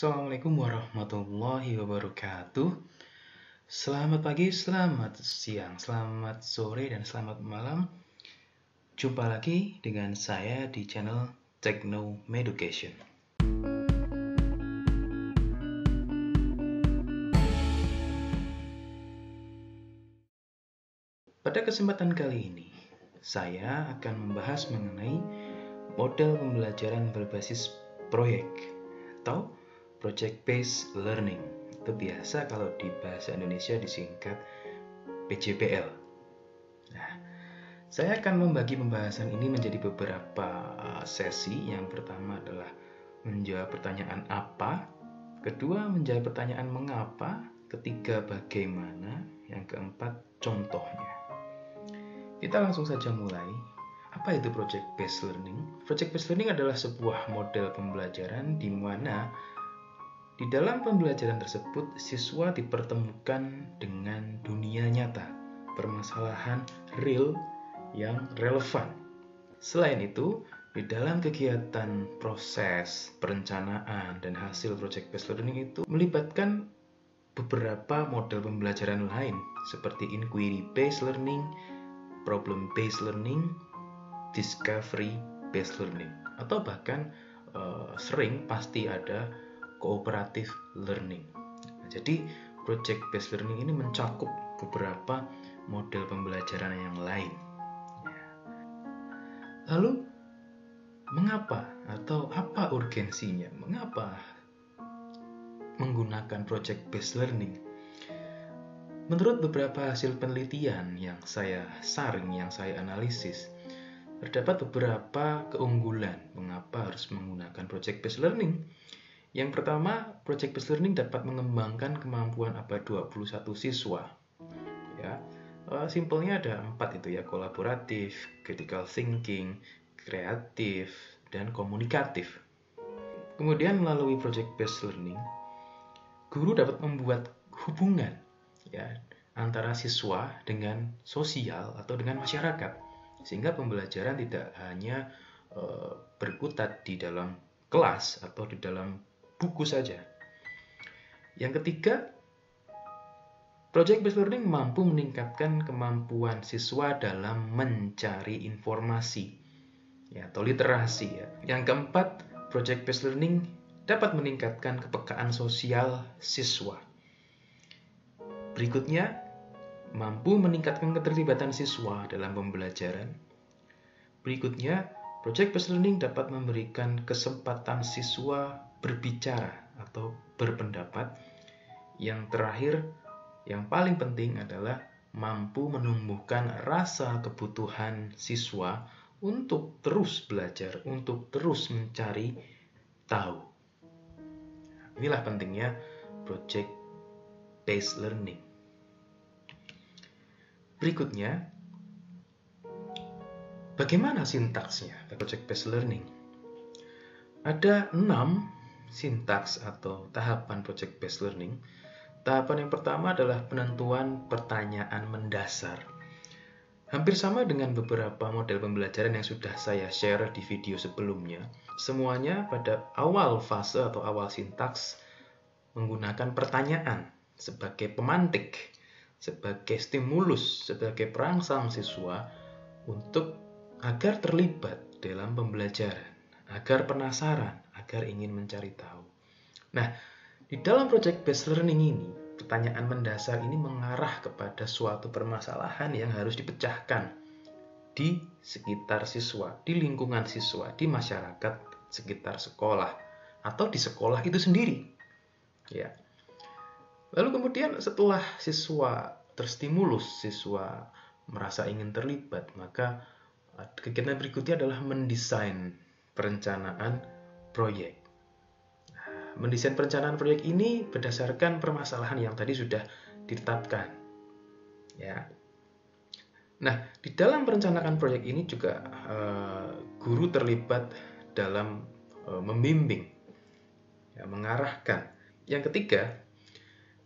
Assalamualaikum warahmatullahi wabarakatuh. Selamat pagi, selamat siang, selamat sore, dan selamat malam. Jumpa lagi dengan saya di channel Techno Meducation. Pada kesempatan kali ini, saya akan membahas mengenai model pembelajaran berbasis proyek atau Project Based Learning. Itu biasa kalau di bahasa Indonesia disingkat PJBL. Nah, saya akan membagi pembahasan ini menjadi beberapa sesi. Yang pertama adalah menjawab pertanyaan apa, kedua menjawab pertanyaan mengapa, ketiga bagaimana, yang keempat contohnya. Kita langsung saja mulai. Apa itu Project Based Learning? Project Based Learning adalah sebuah model pembelajaran di mana di dalam pembelajaran tersebut siswa dipertemukan dengan dunia nyata, permasalahan real yang relevan. Selain itu, di dalam kegiatan proses perencanaan dan hasil Project Based Learning itu melibatkan beberapa model pembelajaran lain seperti Inquiry Based Learning, Problem Based Learning, Discovery Based Learning, atau bahkan sering pasti ada Cooperative Learning. Jadi Project Based Learning ini mencakup beberapa model pembelajaran yang lain. Lalu mengapa atau apa urgensinya? Mengapa menggunakan Project Based Learning? Menurut beberapa hasil penelitian yang saya saring, yang saya analisis, terdapat beberapa keunggulan mengapa harus menggunakan Project Based Learning. Yang pertama, Project Based Learning dapat mengembangkan kemampuan abad 21 siswa. Ya, simpelnya ada 4 itu ya, kolaboratif, critical thinking, kreatif, dan komunikatif. Kemudian melalui Project Based Learning, guru dapat membuat hubungan ya antara siswa dengan sosial atau dengan masyarakat, sehingga pembelajaran tidak hanya berkutat di dalam kelas atau di dalam buku saja. Yang ketiga, Project Based Learning mampu meningkatkan kemampuan siswa dalam mencari informasi ya, atau literasi ya. Yang keempat, Project Based Learning dapat meningkatkan kepekaan sosial siswa. Berikutnya, mampu meningkatkan keterlibatan siswa dalam pembelajaran. Berikutnya, Project Based Learning dapat memberikan kesempatan siswa berbicara atau berpendapat. Yang terakhir, yang paling penting adalah mampu menumbuhkan rasa kebutuhan siswa untuk terus belajar, untuk terus mencari tahu. Inilah pentingnya Project Based Learning. Berikutnya, bagaimana sintaksnya Project Based Learning? Ada 6 sintaks atau tahapan Project Based Learning. Tahapan yang pertama adalah penentuan pertanyaan mendasar. Hampir sama dengan beberapa model pembelajaran yang sudah saya share di video sebelumnya. Semuanya pada awal fase atau awal sintaks menggunakan pertanyaan sebagai pemantik, sebagai stimulus, sebagai perangsang siswa untuk agar terlibat dalam pembelajaran, agar penasaran, agar ingin mencari tahu. Nah, di dalam Project Based Learning ini, pertanyaan mendasar ini mengarah kepada suatu permasalahan yang harus dipecahkan di sekitar siswa, di lingkungan siswa, di masyarakat sekitar sekolah, atau di sekolah itu sendiri. Ya. Lalu kemudian setelah siswa terstimulus, siswa merasa ingin terlibat, maka kegiatan berikutnya adalah mendesain perencanaan proyek. Mendesain perencanaan proyek ini berdasarkan permasalahan yang tadi sudah ditetapkan. Ya. Nah, di dalam perencanaan proyek ini juga guru terlibat dalam membimbing, ya, mengarahkan. Yang ketiga,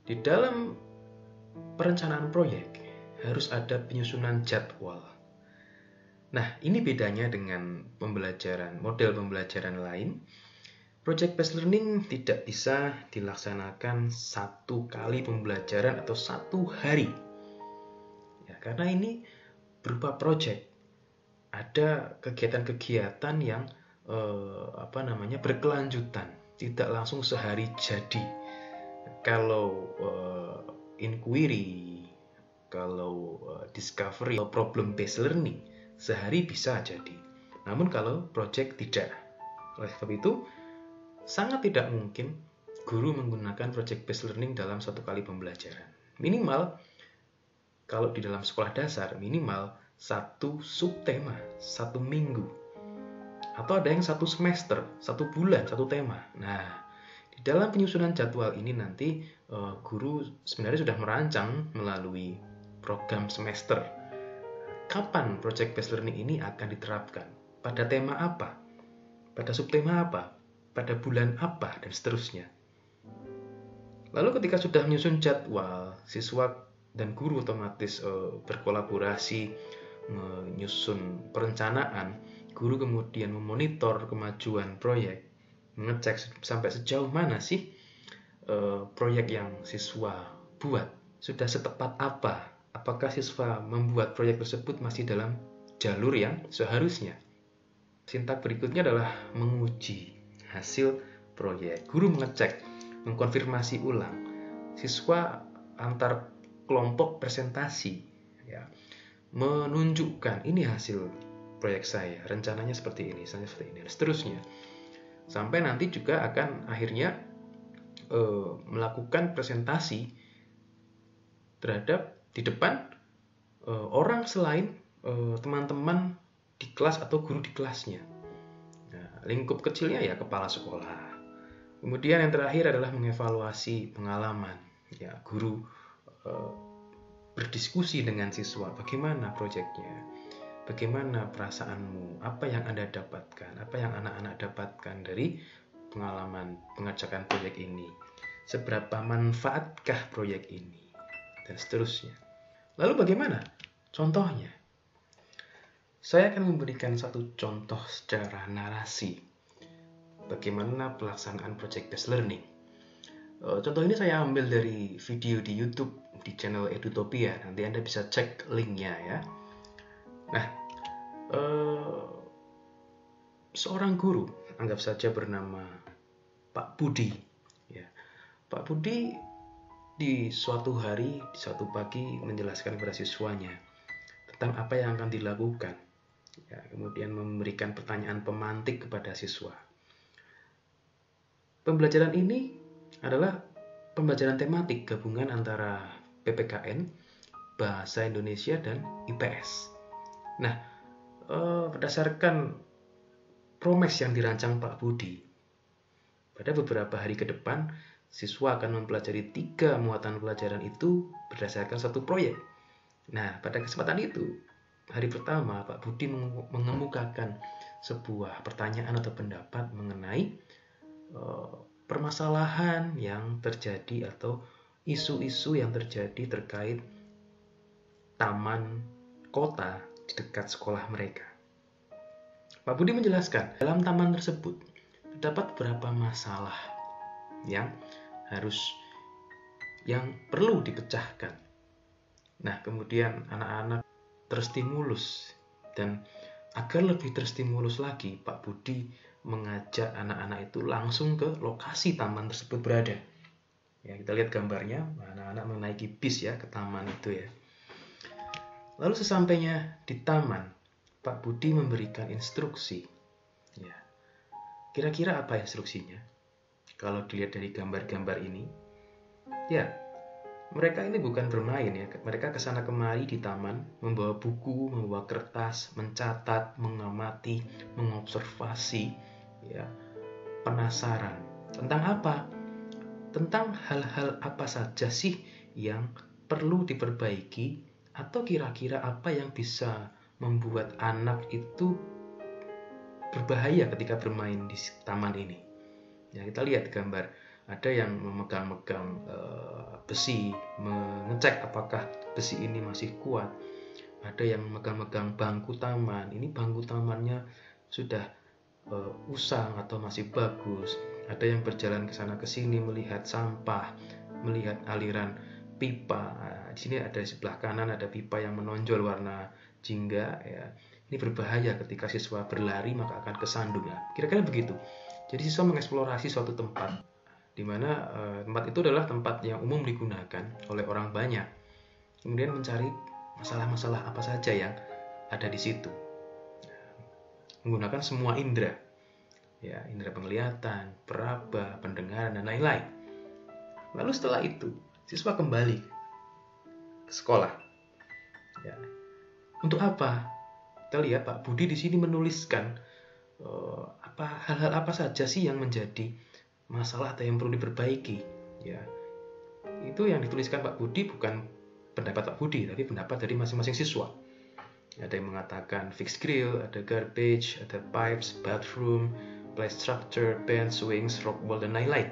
di dalam perencanaan proyek harus ada penyusunan jadwal. Nah, ini bedanya dengan model pembelajaran lain. Project based learning tidak bisa dilaksanakan satu kali pembelajaran atau satu hari. Ya, karena ini berupa project. Ada kegiatan-kegiatan yang berkelanjutan, tidak langsung sehari jadi. Kalau inquiry, kalau discovery, problem based learning sehari bisa jadi. Namun kalau project tidak. Oleh sebab itu, sangat tidak mungkin guru menggunakan project based learning dalam satu kali pembelajaran. Minimal, kalau di dalam sekolah dasar, minimal satu subtema, satu minggu. Atau ada yang satu semester, satu bulan, satu tema. Nah, di dalam penyusunan jadwal ini nanti guru sebenarnya sudah merancang melalui program semester. Kapan project based learning ini akan diterapkan? Pada tema apa? Pada subtema apa? Pada bulan apa, dan seterusnya. Lalu ketika sudah menyusun jadwal, siswa dan guru otomatis berkolaborasi, menyusun perencanaan. Guru kemudian memonitor kemajuan proyek, mengecek sampai sejauh mana sih proyek yang siswa buat, sudah setepat apa, apakah siswa membuat proyek tersebut masih dalam jalur yang seharusnya. Sintak berikutnya adalah menguji hasil proyek. Guru mengecek, mengkonfirmasi ulang. Siswa antar kelompok presentasi, ya, menunjukkan ini hasil proyek saya, rencananya seperti ini, dan seterusnya. Sampai nanti juga akan akhirnya melakukan presentasi terhadap di depan orang selain teman-teman di kelas atau guru di kelasnya. Nah, lingkup kecilnya ya kepala sekolah. Kemudian yang terakhir adalah mengevaluasi pengalaman. Ya, guru berdiskusi dengan siswa, bagaimana proyeknya, bagaimana perasaanmu, apa yang Anda dapatkan, apa yang anak-anak dapatkan dari pengalaman pengerjakan proyek ini, seberapa manfaatkah proyek ini, dan seterusnya. Lalu bagaimana contohnya? Saya akan memberikan satu contoh secara narasi bagaimana pelaksanaan project based learning. Contoh ini saya ambil dari video di YouTube di channel Edutopia. Nanti Anda bisa cek linknya ya. Nah, seorang guru, anggap saja bernama Pak Budi. Ya, Pak Budi di suatu hari, di suatu pagi menjelaskan kepada siswanya tentang apa yang akan dilakukan. Ya, kemudian memberikan pertanyaan pemantik kepada siswa. Pembelajaran ini adalah pembelajaran tematik gabungan antara PPKN, Bahasa Indonesia, dan IPS. Nah, berdasarkan promes yang dirancang Pak Budi, pada beberapa hari ke depan, siswa akan mempelajari 3 muatan pelajaran itu berdasarkan satu proyek. Nah, pada kesempatan itu, hari pertama Pak Budi mengemukakan sebuah pertanyaan atau pendapat mengenai permasalahan yang terjadi atau isu-isu yang terjadi terkait taman kota di dekat sekolah mereka. Pak Budi menjelaskan, dalam taman tersebut terdapat beberapa masalah yang perlu dipecahkan. Nah, kemudian anak-anak terstimulus, dan agar lebih terstimulus lagi, Pak Budi mengajak anak-anak itu langsung ke lokasi taman tersebut berada. Ya, kita lihat gambarnya, anak-anak menaiki bis ya ke taman itu ya. Lalu sesampainya di taman, Pak Budi memberikan instruksi. Ya, kira-kira apa instruksinya? Kalau dilihat dari gambar-gambar ini, ya, mereka ini bukan bermain ya, mereka kesana kemari di taman, membawa buku, membawa kertas, mencatat, mengamati, mengobservasi, ya, penasaran. Tentang apa? Tentang hal-hal apa saja sih yang perlu diperbaiki, atau kira-kira apa yang bisa membuat anak itu berbahaya ketika bermain di taman ini. Ya, kita lihat gambar. Ada yang memegang-megang besi, mengecek apakah besi ini masih kuat. Ada yang memegang-megang bangku taman. Ini bangku tamannya sudah usang atau masih bagus. Ada yang berjalan ke sana ke sini melihat sampah, melihat aliran pipa. Nah, di sini ada di sebelah kanan ada pipa yang menonjol warna jingga ya. Ini berbahaya ketika siswa berlari maka akan kesandung. Nah, kira-kira begitu. Jadi siswa mengeksplorasi suatu tempat di mana tempat itu adalah tempat yang umum digunakan oleh orang banyak. Kemudian mencari masalah-masalah apa saja yang ada di situ. Menggunakan semua indera. Ya, indera penglihatan, peraba, pendengaran, dan lain-lain. Lalu setelah itu, siswa kembali ke sekolah. Ya. Untuk apa? Kita lihat Pak Budi di sini menuliskan hal-hal apa saja sih yang menjadi masalah atau yang perlu diperbaiki. Ya, itu yang dituliskan Pak Budi bukan pendapat Pak Budi, tapi pendapat dari masing-masing siswa. Ada yang mengatakan fixed grill, ada garbage, ada pipes, bathroom, play structure, bench, swings, rock wall, dan lain-lain.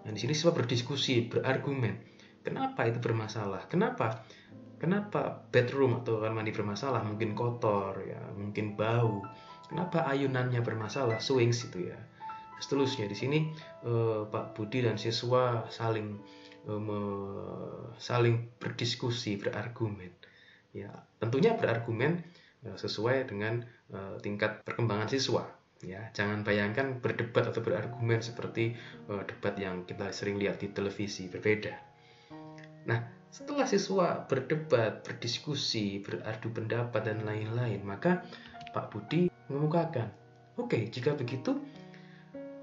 Nah, di sini siswa berdiskusi, berargumen. Kenapa itu bermasalah? Kenapa bedroom atau kamar mandi bermasalah? Mungkin kotor, ya, mungkin bau. Kenapa ayunannya bermasalah? Swings itu ya. Seterusnya di sini Pak Budi dan siswa saling berdiskusi, berargumen. Ya, tentunya berargumen sesuai dengan tingkat perkembangan siswa. Ya, jangan bayangkan berdebat atau berargumen seperti debat yang kita sering lihat di televisi, berbeda. Nah, setelah siswa berdebat, berdiskusi, beradu pendapat dan lain-lain, maka Pak Budi mengemukakan, oke, jika begitu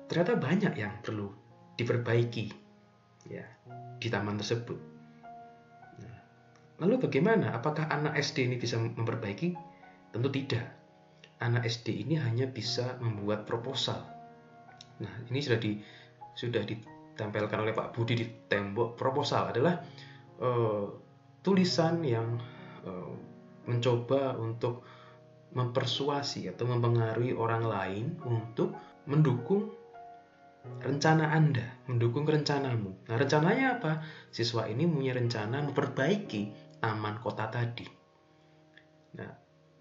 ternyata banyak yang perlu diperbaiki ya di taman tersebut. Nah, lalu bagaimana? Apakah anak SD ini bisa memperbaiki? Tentu tidak. Anak SD ini hanya bisa membuat proposal. Nah, ini sudah ditempelkan oleh Pak Budi di tembok. Proposal adalah tulisan yang mencoba untuk mempersuasi atau mempengaruhi orang lain untuk mendukung rencana Anda, mendukung rencanamu. Nah, rencananya apa? Siswa ini punya rencana memperbaiki taman kota tadi. Nah,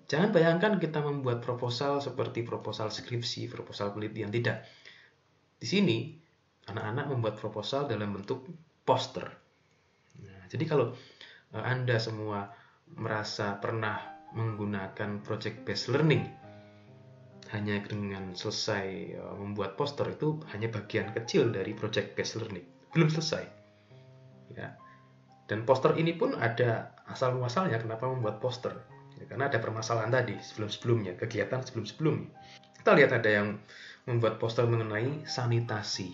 jangan bayangkan kita membuat proposal seperti proposal skripsi, proposal penelitian, tidak. Di sini, anak-anak membuat proposal dalam bentuk poster. Nah, jadi kalau Anda semua merasa pernah menggunakan project based learning, hanya dengan selesai membuat poster itu hanya bagian kecil dari project based learning. Belum selesai. Ya. Dan poster ini pun ada asal-muasalnya kenapa membuat poster. Karena ada permasalahan tadi sebelum-sebelumnya, kegiatan sebelum-sebelumnya. Kita lihat ada yang membuat poster mengenai sanitasi.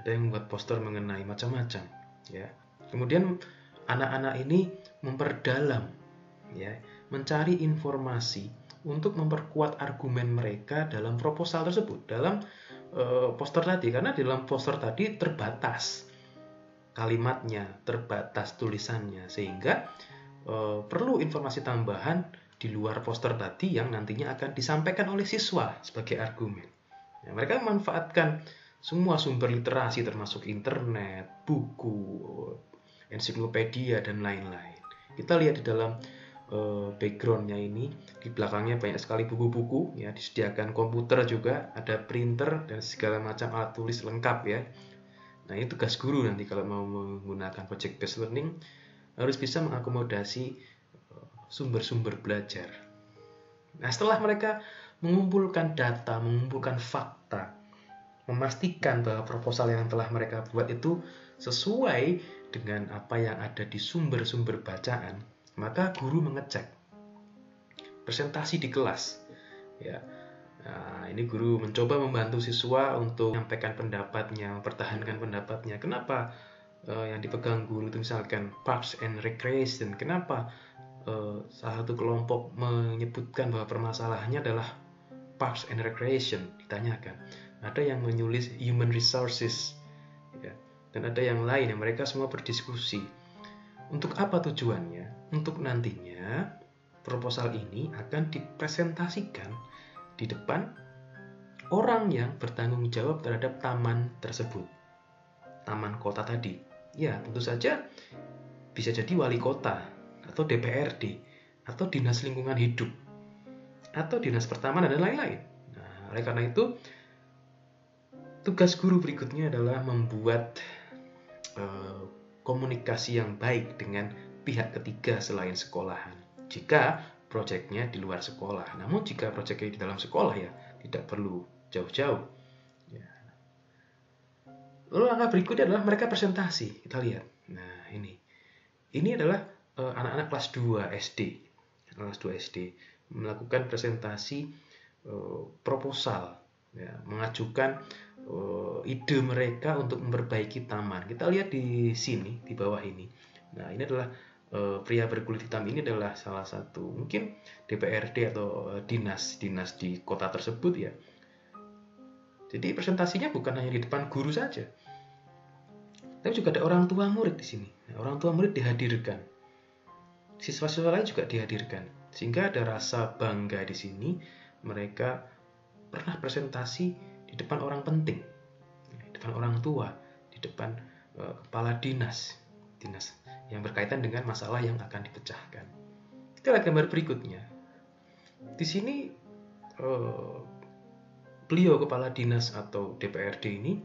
Ada yang membuat poster mengenai macam-macam, ya. Kemudian anak-anak ini memperdalam, ya, mencari informasi untuk memperkuat argumen mereka dalam proposal tersebut, dalam poster tadi. Karena di dalam poster tadi terbatas kalimatnya, terbatas tulisannya, sehingga perlu informasi tambahan di luar poster tadi yang nantinya akan disampaikan oleh siswa sebagai argumen. Ya, mereka memanfaatkan semua sumber literasi termasuk internet, buku, ensiklopedia, dan lain-lain. Kita lihat di dalam backgroundnya ini, di belakangnya banyak sekali buku-buku, ya, disediakan komputer juga, ada printer dan segala macam alat tulis lengkap ya. Nah, ini tugas guru nanti kalau mau menggunakan project based learning, harus bisa mengakomodasi sumber-sumber belajar. Nah, setelah mereka mengumpulkan data, mengumpulkan fakta, memastikan bahwa proposal yang telah mereka buat itu sesuai dengan apa yang ada di sumber-sumber bacaan, maka guru mengecek presentasi di kelas. Ya. Nah, ini guru mencoba membantu siswa untuk menyampaikan pendapatnya, mempertahankan pendapatnya. Kenapa yang dipegang guru itu misalkan Parks and Recreation, kenapa salah satu kelompok menyebutkan bahwa permasalahannya adalah Parks and Recreation, ditanyakan. Ada yang menulis Human Resources, ya, dan ada yang lain yang mereka semua berdiskusi. Untuk apa tujuannya? Untuk nantinya proposal ini akan dipresentasikan di depan orang yang bertanggung jawab terhadap taman tersebut, taman kota tadi. Ya, tentu saja bisa jadi wali kota, atau DPRD, atau dinas lingkungan hidup, atau dinas pertamanan, dan lain-lain. Nah, oleh karena itu, Tugas guru berikutnya adalah membuat komunikasi yang baik dengan pihak ketiga selain sekolahan. Jika proyeknya di luar sekolah, namun jika proyeknya di dalam sekolah ya tidak perlu jauh-jauh. Ya. Lalu langkah berikutnya adalah mereka presentasi. Kita lihat. Nah ini adalah anak-anak kelas 2 SD. Kelas 2 SD melakukan presentasi proposal, ya, mengajukan ide mereka untuk memperbaiki taman. Kita lihat di sini, di bawah ini. Nah, ini adalah pria berkulit hitam ini adalah salah satu mungkin DPRD atau dinas di kota tersebut ya. Jadi presentasinya bukan hanya di depan guru saja, tapi juga ada orang tua murid di sini. Nah, orang tua murid dihadirkan, siswa-siswa lain juga dihadirkan, sehingga ada rasa bangga di sini. Mereka pernah presentasi di depan orang penting, di depan orang tua, di depan kepala dinas yang berkaitan dengan masalah yang akan dipecahkan. Kita lihat gambar berikutnya. Di sini beliau kepala dinas atau DPRD ini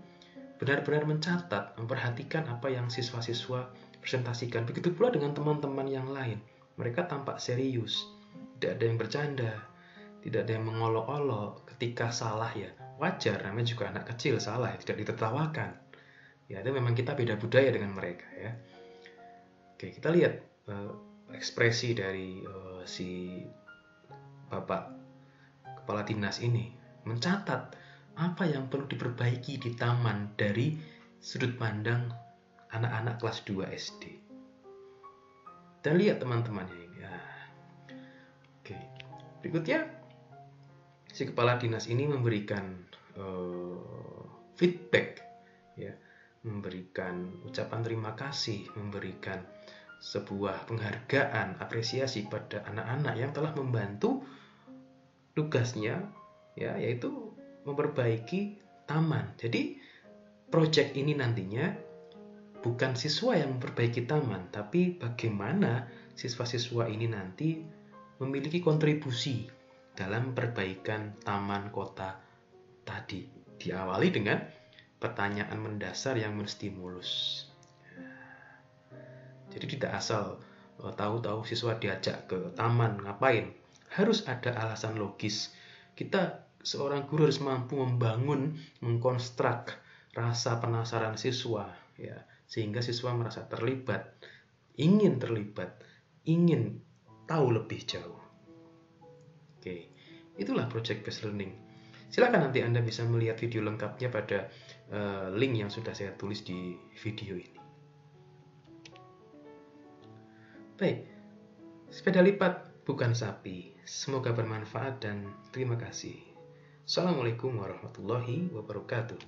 benar-benar mencatat, memperhatikan apa yang siswa-siswa presentasikan. Begitu pula dengan teman-teman yang lain. Mereka tampak serius, tidak ada yang bercanda, tidak ada yang mengolok-olok. Ketika salah ya wajar, namanya juga anak kecil salah ya, tidak ditertawakan. Ya itu memang kita beda budaya dengan mereka ya. Oke, kita lihat ekspresi dari si bapak kepala dinas ini mencatat apa yang perlu diperbaiki di taman dari sudut pandang anak-anak kelas 2 SD. Dan lihat teman-temannya ini. Oke, berikutnya si kepala dinas ini memberikan feedback, ya, memberikan ucapan terima kasih, memberikan sebuah penghargaan, apresiasi pada anak-anak yang telah membantu tugasnya, ya, yaitu memperbaiki taman. Jadi proyek ini nantinya bukan siswa yang memperbaiki taman, tapi bagaimana siswa-siswa ini nanti memiliki kontribusi dalam perbaikan taman kota tadi. Diawali dengan pertanyaan mendasar yang menstimulus. Jadi tidak asal tahu-tahu siswa diajak ke taman ngapain. Harus ada alasan logis. Kita seorang guru harus mampu membangun, mengkonstruk rasa penasaran siswa, ya, sehingga siswa merasa terlibat, ingin tahu lebih jauh. Oke, itulah project based learning. Silakan nanti Anda bisa melihat video lengkapnya pada link yang sudah saya tulis di video ini. Baik, sepeda lipat bukan sapi. Semoga bermanfaat dan terima kasih. Assalamualaikum warahmatullahi wabarakatuh.